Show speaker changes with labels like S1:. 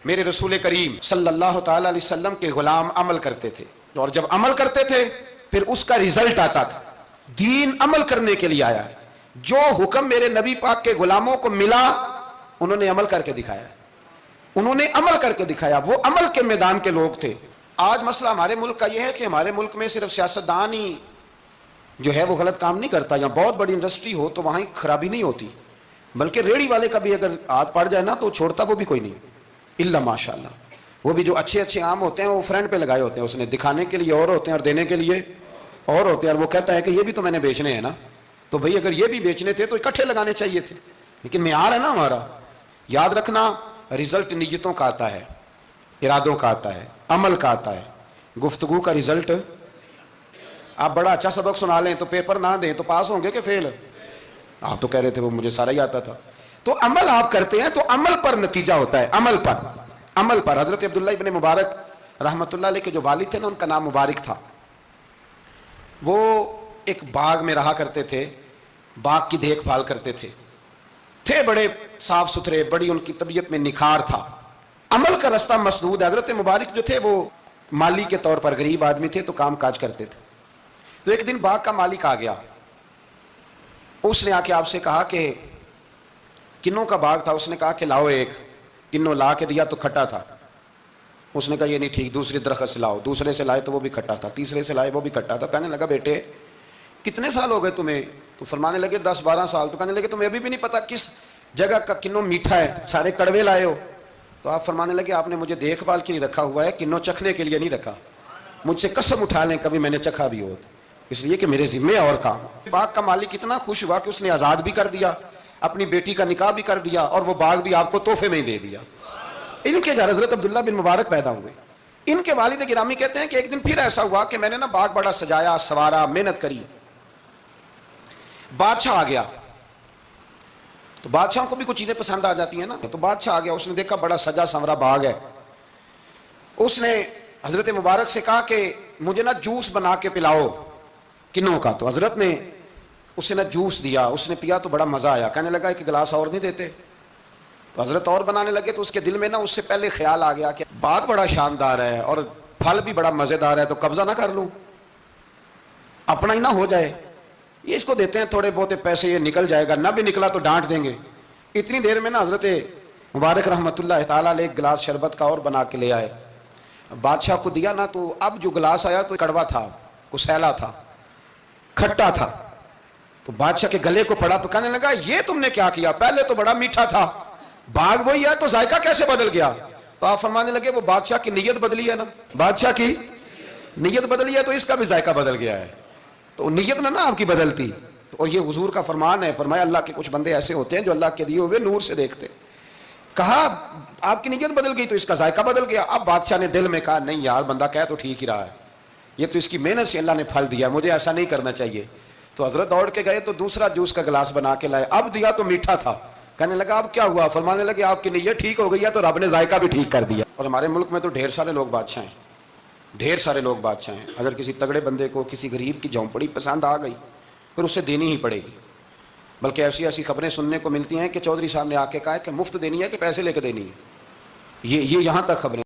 S1: میرے رسول کریم صلی اللہ تعالی علیہ وسلم کے غلام عمل کرتے تھے، اور جب عمل کرتے تھے پھر اس کا رزلٹ آتا تھا۔ دین عمل کرنے کے لیے آیا ہے، جو حکم میرے نبی پاک کے غلاموں کو ملا انہوں نے عمل کر کے دکھایا، انہوں نے عمل کر کے دکھایا، وہ عمل کے میدان کے لوگ تھے۔ آج مسئلہ ہمارے ملک کا یہ ہے کہ ہمارے ملک میں صرف سیاستدان ہی جو ہے وہ غلط کام نہیں کرتا، یا بہت بڑی انڈسٹری ہو تو وہاں خرابی نہیں ہوتی، بلکہ ریڑھی والے کا بھی اگر ہاتھ پڑ جائے نا تو چھوڑتا وہ بھی کوئی نہیں، الا ماشاء اللہ۔ وہ بھی جو اچھے اچھے آم ہوتے ہیں وہ فرنٹ پہ لگائے ہوتے ہیں، اس نے دکھانے کے لیے اور ہوتے ہیں اور دینے کے لیے اور ہوتے ہیں، اور وہ کہتا ہے کہ یہ بھی تو میں نے بیچنے ہیں نا، تو بھئی اگر یہ بھی بیچنے تھے تو اکٹھے لگانے چاہیے تھے، لیکن معیار ہے نا ہمارا۔ یاد رکھنا، رزلٹ نیتوں کا آتا ہے، ارادوں کا آتا ہے، عمل کا آتا ہے۔ گفتگو کا رزلٹ، آپ بڑا اچھا سبق سنا لیں تو پیپر نہ دیں تو پاس ہوں گے کہ فیل؟ آپ تو کہہ رہے تھے وہ مجھے سارا ہی آتا تھا۔ تو عمل آپ کرتے ہیں تو عمل پر نتیجہ ہوتا ہے، عمل پر، عمل پر۔ حضرت عبداللہ ابن مبارک رحمۃ اللہ علیہ کے جو والد تھے نا، ان کا نام مبارک تھا، وہ ایک باغ میں رہا کرتے تھے، باغ کی دیکھ بھال کرتے تھے بڑے صاف ستھرے، بڑی ان کی طبیعت میں نکھار تھا، عمل کا رستہ مسدود ہے۔ حضرت مبارک جو تھے وہ مالی کے طور پر غریب آدمی تھے تو کام کاج کرتے تھے۔ تو ایک دن باغ کا مالک آ گیا، اس نے آ کے آپ سے کہا کہ کنوں کا باغ تھا، اس نے کہا کہ لاؤ ایک، کنوں لا کے دیا تو کھٹا تھا، اس نے کہا یہ نہیں ٹھیک، دوسری درخت سے لاؤ، دوسرے سے لائے تو وہ بھی کھٹا تھا، تیسرے سے لائے وہ بھی کھٹا تھا۔ کہنے لگا بیٹے کتنے سال ہو گئے تمہیں؟ تو فرمانے لگے 10-12 سال۔ تو کہنے لگے تمہیں ابھی بھی نہیں پتا کس جگہ کا کنوں میٹھا ہے، سارے کڑوے لائے ہو؟ تو آپ فرمانے لگے آپ نے مجھے دیکھ بھال کے لیے رکھا ہوا ہے، کنوں چکھنے کے لیے نہیں رکھا، مجھ سے قسم اٹھا لیں کبھی میں نے چکھا بھی ہو، اس لیے کہ میرے ذمے اور کام۔ باغ کا مالک اتنا خوش ہوا کہ اس نے آزاد بھی کر دیا، اپنی بیٹی کا نکاح بھی کر دیا، اور وہ باغ بھی آپ کو تحفے میں ہی دے دیا۔ ان کے گھر حضرت عبداللہ بن مبارک پیدا ہوئے۔ ان کے والد گرامی کہتے ہیں کہ ایک دن پھر ایسا ہوا کہ میں نے نا باغ بڑا سجایا، سوارا، محنت کری، بادشاہ آ گیا۔ تو بادشاہوں کو بھی کچھ چیزیں پسند آ جاتی ہیں نا، تو بادشاہ آ گیا، اس نے دیکھا بڑا سجا سنورا باغ ہے، اس نے حضرت مبارک سے کہا کہ مجھے نا جوس بنا کے پلاؤ کنوں کا۔ تو حضرت نے اسے نا جوس دیا، اس نے پیا تو بڑا مزہ آیا، کہنے لگا ایک گلاس اور نہیں دیتے؟ تو حضرت اور بنانے لگے تو اس کے دل میں نا اس سے پہلے خیال آ گیا کہ باغ بڑا شاندار ہے اور پھل بھی بڑا مزیدار ہے، تو قبضہ نہ کر لوں، اپنا ہی نہ ہو جائے، یہ اس کو دیتے ہیں تھوڑے بہت پیسے، یہ نکل جائے گا، نہ بھی نکلا تو ڈانٹ دیں گے۔ اتنی دیر میں نا حضرت مبارک رحمۃ اللہ تعالیٰ علیہ ایک گلاس شربت کا اور بنا کے لے آئے، بادشاہ کو دیا نا، تو اب جو گلاس آیا تو کڑوا تھا، کسیلا تھا، کھٹا تھا۔ تو بادشاہ کے گلے کو پڑا تو کہنے لگا یہ تم نے کیا کیا؟ پہلے تو بڑا میٹھا تھا، باغ وہی ہے تو ذائقہ کیسے بدل گیا؟ تو آپ فرمانے لگے وہ بادشاہ کی نیت بدلی ہے نا، بادشاہ کی نیت بدلی ہے تو اس کا بھی ذائقہ بدل گیا ہے، تو نیت نہ آپ کی بدلتی۔ تو یہ حضور کا فرمان ہے، فرمایا اللہ کے کچھ بندے ایسے ہوتے ہیں جو اللہ کے دیے ہوئے نور سے دیکھتے۔ کہا آپ کی نیت بدل گئی تو اس کا ذائقہ بدل گیا۔ اب بادشاہ نے دل میں کہا نہیں یار بندہ کہہ تو ٹھیک ہی رہا ہے، یہ تو اس کی محنت سے اللہ نے پھل دیا، مجھے ایسا نہیں کرنا چاہیے۔ تو حضرت دوڑ کے گئے تو دوسرا جوس کا گلاس بنا کے لائے، اب دیا تو میٹھا تھا، کہنے لگا اب کیا ہوا؟ فرمانے لگے آپ کی نیت ٹھیک ہو گئی ہے تو رب نے ذائقہ بھی ٹھیک کر دیا۔ اور ہمارے ملک میں تو ڈھیر سارے لوگ بادشاہ ہیں، ڈھیر سارے لوگ بادشاہ ہیں، اگر کسی تگڑے بندے کو کسی غریب کی جھونپڑی پسند آ گئی پھر اسے دینی ہی پڑے گی، بلکہ ایسی ایسی خبریں سننے کو ملتی ہیں کہ چودھری صاحب نے آ کے کہا ہے کہ مفت دینی ہے کہ پیسے لے کے دینی ہے، یہ یہاں تک خبریں